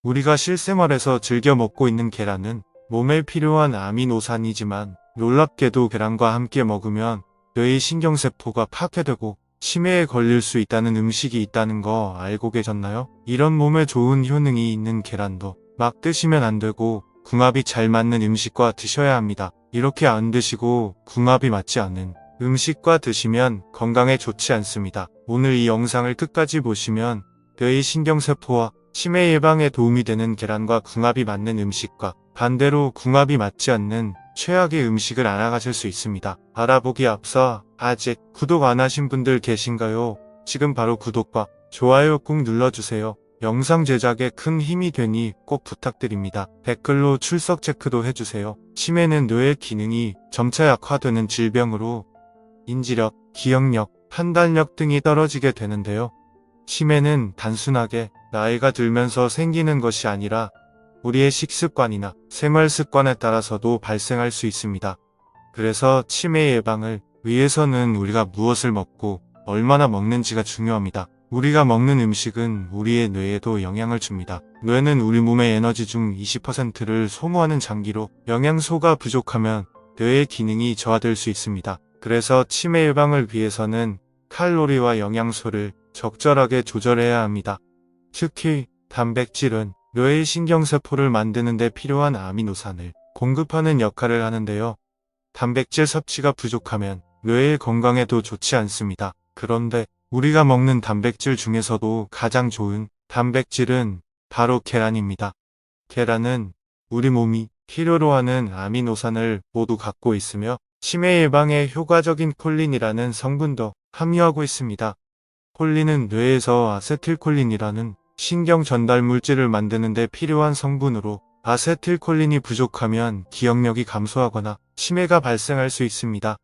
우리가 실생활에서 즐겨 먹고 있는 계란은 몸에 필요한 아미노산이지만 놀랍게도 계란과 함께 먹으면 뇌의 신경세포가 파괴되고 치매에 걸릴 수 있다는 음식이 있다는 거 알고 계셨나요? 이런 몸에 좋은 효능이 있는 계란도 막 드시면 안 되고 궁합이 잘 맞는 음식과 드셔야 합니다. 이렇게 안 드시고 궁합이 맞지 않는 음식과 드시면 건강에 좋지 않습니다. 오늘 이 영상을 끝까지 보시면 뇌의 신경세포와 치매 예방에 도움이 되는 계란과 궁합이 맞는 음식과 반대로 궁합이 맞지 않는 최악의 음식을 알아가실 수 있습니다. 알아보기 앞서 아직 구독 안 하신 분들 계신가요? 지금 바로 구독과 좋아요 꾹 눌러주세요. 영상 제작에 큰 힘이 되니 꼭 부탁드립니다. 댓글로 출석 체크도 해주세요. 치매는 뇌의 기능이 점차 약화되는 질병으로 인지력, 기억력, 판단력 등이 떨어지게 되는데요. 치매는 단순하게 나이가 들면서 생기는 것이 아니라 우리의 식습관이나 생활 습관에 따라서도 발생할 수 있습니다. 그래서 치매 예방을 위해서는 우리가 무엇을 먹고 얼마나 먹는지가 중요합니다. 우리가 먹는 음식은 우리의 뇌에도 영향을 줍니다. 뇌는 우리 몸의 에너지 중 20%를 소모하는 장기로 영양소가 부족하면 뇌의 기능이 저하될 수 있습니다. 그래서 치매 예방을 위해서는 칼로리와 영양소를 적절하게 조절해야 합니다. 특히 단백질은 뇌의 신경세포를 만드는 데 필요한 아미노산을 공급하는 역할을 하는데요. 단백질 섭취가 부족하면 뇌의 건강에도 좋지 않습니다. 그런데 우리가 먹는 단백질 중에서도 가장 좋은 단백질은 바로 계란입니다. 계란은 우리 몸이 필요로 하는 아미노산을 모두 갖고 있으며 치매 예방에 효과적인 콜린이라는 성분도 함유하고 있습니다. 콜린은 뇌에서 아세틸콜린이라는 신경 전달 물질을 만드는 데 필요한 성분으로 아세틸콜린이 부족하면 기억력이 감소하거나 치매가 발생할 수 있습니다.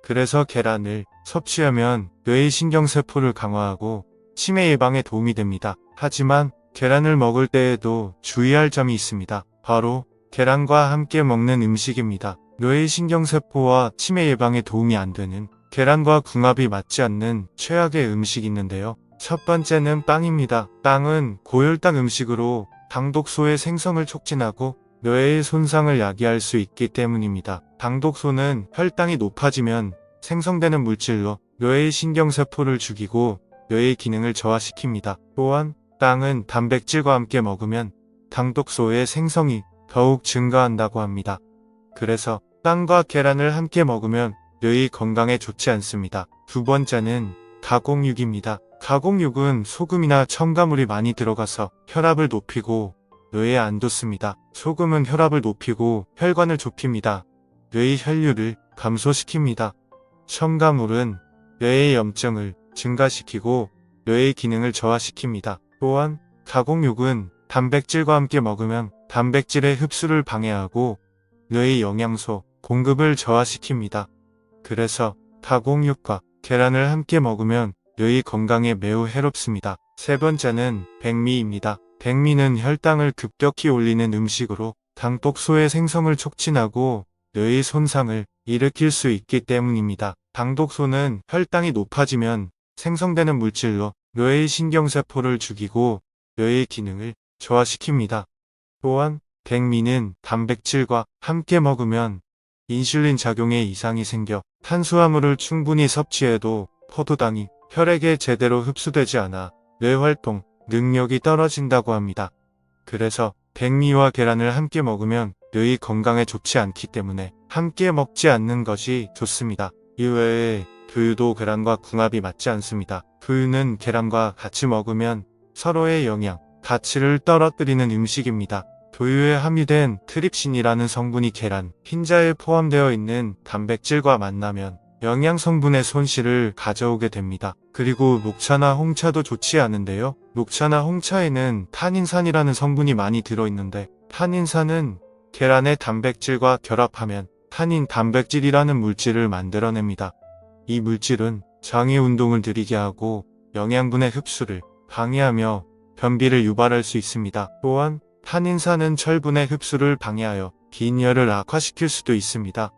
그래서 계란을 섭취하면 뇌의 신경세포를 강화하고 치매 예방에 도움이 됩니다. 하지만 계란을 먹을 때에도 주의할 점이 있습니다. 바로 계란과 함께 먹는 음식입니다. 뇌의 신경세포와 치매 예방에 도움이 안 되는 계란과 궁합이 맞지 않는 최악의 음식이 있는데요. 첫 번째는 빵입니다. 빵은 고혈당 음식으로 당독소의 생성을 촉진하고 뇌의 손상을 야기할 수 있기 때문입니다. 당독소는 혈당이 높아지면 생성되는 물질로 뇌의 신경세포를 죽이고 뇌의 기능을 저하시킵니다. 또한 빵은 단백질과 함께 먹으면 당독소의 생성이 더욱 증가한다고 합니다. 그래서 빵과 계란을 함께 먹으면 뇌의 건강에 좋지 않습니다. 두 번째는 가공육입니다. 가공육은 소금이나 첨가물이 많이 들어가서 혈압을 높이고 뇌에 안 좋습니다. 소금은 혈압을 높이고 혈관을 좁힙니다. 뇌의 혈류를 감소시킵니다. 첨가물은 뇌의 염증을 증가시키고 뇌의 기능을 저하시킵니다. 또한 가공육은 단백질과 함께 먹으면 단백질의 흡수를 방해하고 뇌의 영양소 공급을 저하시킵니다. 그래서 가공육과 계란을 함께 먹으면 뇌의 건강에 매우 해롭습니다. 세 번째는 백미입니다. 백미는 혈당을 급격히 올리는 음식으로 당독소의 생성을 촉진하고 뇌의 손상을 일으킬 수 있기 때문입니다. 당독소는 혈당이 높아지면 생성되는 물질로 뇌의 신경세포를 죽이고 뇌의 기능을 저하시킵니다. 또한 백미는 단백질과 함께 먹으면 인슐린 작용에 이상이 생겨 탄수화물을 충분히 섭취해도 포도당이 혈액에 제대로 흡수되지 않아 뇌활동 능력이 떨어진다고 합니다. 그래서 백미와 계란을 함께 먹으면 뇌의 건강에 좋지 않기 때문에 함께 먹지 않는 것이 좋습니다. 이외에 두유도 계란과 궁합이 맞지 않습니다. 두유는 계란과 같이 먹으면 서로의 영양, 가치를 떨어뜨리는 음식입니다. 두유에 함유된 트립신이라는 성분이 계란, 흰자에 포함되어 있는 단백질과 만나면 영양 성분의 손실을 가져오게 됩니다. 그리고 녹차나 홍차도 좋지 않은데요. 녹차나 홍차에는 탄닌산이라는 성분이 많이 들어있는데 탄닌산은 계란의 단백질과 결합하면 탄닌 단백질이라는 물질을 만들어냅니다. 이 물질은 장의 운동을 느리게 하고 영양분의 흡수를 방해하며 변비를 유발할 수 있습니다. 또한 탄닌산은 철분의 흡수를 방해하여 빈혈을 악화시킬 수도 있습니다.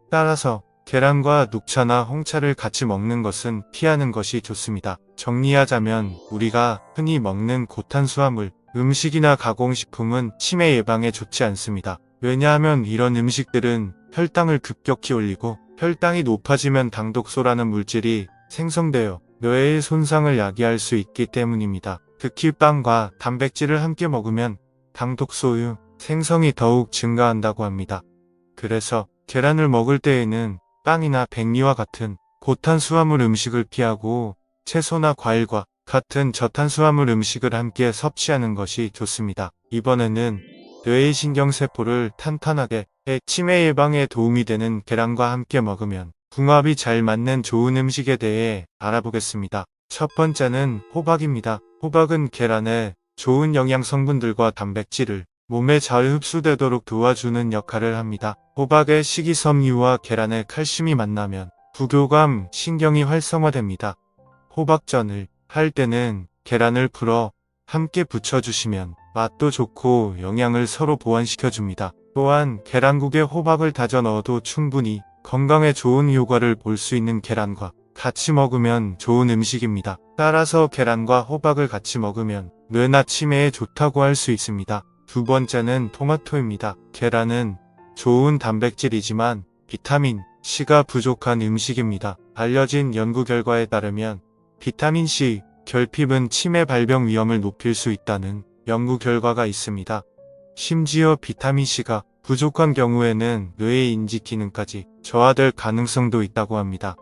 따라서 계란과 녹차나 홍차를 같이 먹는 것은 피하는 것이 좋습니다. 정리하자면 우리가 흔히 먹는 고탄수화물, 음식이나 가공식품은 치매 예방에 좋지 않습니다. 왜냐하면 이런 음식들은 혈당을 급격히 올리고 혈당이 높아지면 당독소라는 물질이 생성되어 뇌의 손상을 야기할 수 있기 때문입니다. 특히 빵과 단백질을 함께 먹으면 당독소유 생성이 더욱 증가한다고 합니다. 그래서 계란을 먹을 때에는 빵이나 백미와 같은 고탄수화물 음식을 피하고 채소나 과일과 같은 저탄수화물 음식을 함께 섭취하는 것이 좋습니다. 이번에는 뇌의 신경세포를 탄탄하게 해 치매 예방에 도움이 되는 계란과 함께 먹으면 궁합이 잘 맞는 좋은 음식에 대해 알아보겠습니다. 첫 번째는 호박입니다. 호박은 계란에 좋은 영양 성분들과 단백질을 몸에 잘 흡수되도록 도와주는 역할을 합니다. 호박의 식이섬유와 계란의 칼슘이 만나면 부교감 신경이 활성화됩니다. 호박전을 할 때는 계란을 풀어 함께 부쳐주시면 맛도 좋고 영양을 서로 보완시켜줍니다. 또한 계란국에 호박을 다져 넣어도 충분히 건강에 좋은 효과를 볼 수 있는 계란과 같이 먹으면 좋은 음식입니다. 따라서 계란과 호박을 같이 먹으면 뇌나 치매에 좋다고 할 수 있습니다. 두 번째는 토마토입니다. 계란은 좋은 단백질이지만 비타민 C가 부족한 음식입니다. 알려진 연구 결과에 따르면 비타민 C, 결핍은 치매 발병 위험을 높일 수 있다는 연구 결과가 있습니다. 심지어 비타민 C가 부족한 경우에는 뇌의 인지 기능까지 저하될 가능성도 있다고 합니다.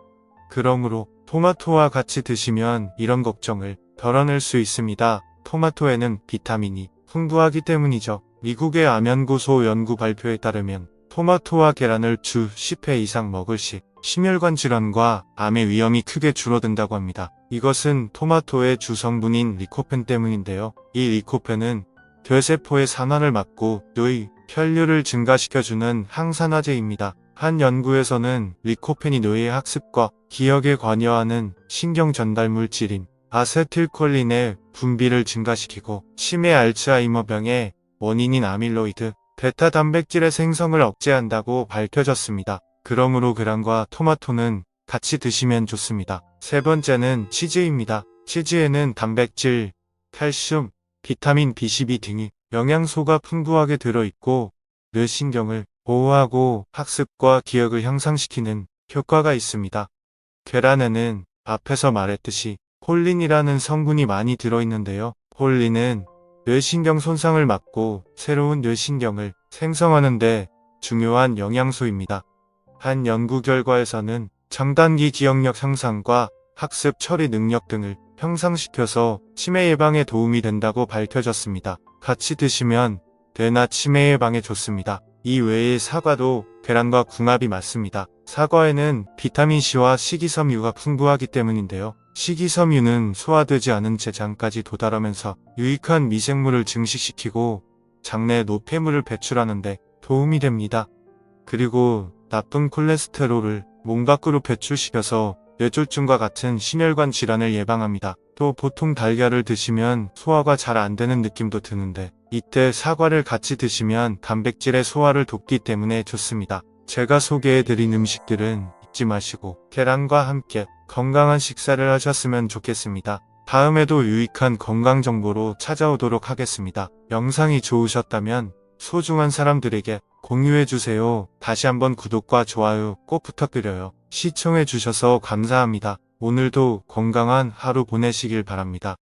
그러므로 토마토와 같이 드시면 이런 걱정을 덜어낼 수 있습니다. 토마토에는 비타민이 풍부하기 때문이죠. 미국의 암연구소 연구 발표에 따르면 토마토와 계란을 주 10회 이상 먹을 시 심혈관 질환과 암의 위험이 크게 줄어든다고 합니다. 이것은 토마토의 주성분인 리코펜 때문인데요. 이 리코펜은 뇌세포의 산화를 막고 뇌의 혈류를 증가시켜주는 항산화제입니다. 한 연구에서는 리코펜이 뇌의 학습과 기억에 관여하는 신경 전달 물질인 아세틸콜린의 분비를 증가시키고 치매 알츠하이머병의 원인인 아밀로이드, 베타 단백질의 생성을 억제한다고 밝혀졌습니다. 그러므로 계란과 토마토는 같이 드시면 좋습니다. 세 번째는 치즈입니다. 치즈에는 단백질, 칼슘, 비타민 B12 등의 영양소가 풍부하게 들어있고 뇌신경을 보호하고 학습과 기억을 향상시키는 효과가 있습니다. 계란에는 앞에서 말했듯이 콜린이라는 성분이 많이 들어있는데요. 콜린은 뇌신경 손상을 막고 새로운 뇌신경을 생성하는 데 중요한 영양소입니다. 한 연구 결과에서는 장단기 기억력 향상과 학습 처리 능력 등을 향상시켜서 치매 예방에 도움이 된다고 밝혀졌습니다. 같이 드시면 뇌나 치매 예방에 좋습니다. 이 외에 사과도 계란과 궁합이 맞습니다. 사과에는 비타민C와 식이섬유가 풍부하기 때문인데요. 식이섬유는 소화되지 않은 췌장까지 도달하면서 유익한 미생물을 증식시키고 장내 노폐물을 배출하는데 도움이 됩니다. 그리고 나쁜 콜레스테롤을 몸 밖으로 배출시켜서 뇌졸중과 같은 심혈관 질환을 예방합니다. 또 보통 달걀을 드시면 소화가 잘 안 되는 느낌도 드는데 이때 사과를 같이 드시면 단백질의 소화를 돕기 때문에 좋습니다. 제가 소개해드린 음식들은 잊지 마시고 계란과 함께 건강한 식사를 하셨으면 좋겠습니다. 다음에도 유익한 건강 정보로 찾아오도록 하겠습니다. 영상이 좋으셨다면 소중한 사람들에게 공유해주세요. 다시 한번 구독과 좋아요 꼭 부탁드려요. 시청해주셔서 감사합니다. 오늘도 건강한 하루 보내시길 바랍니다.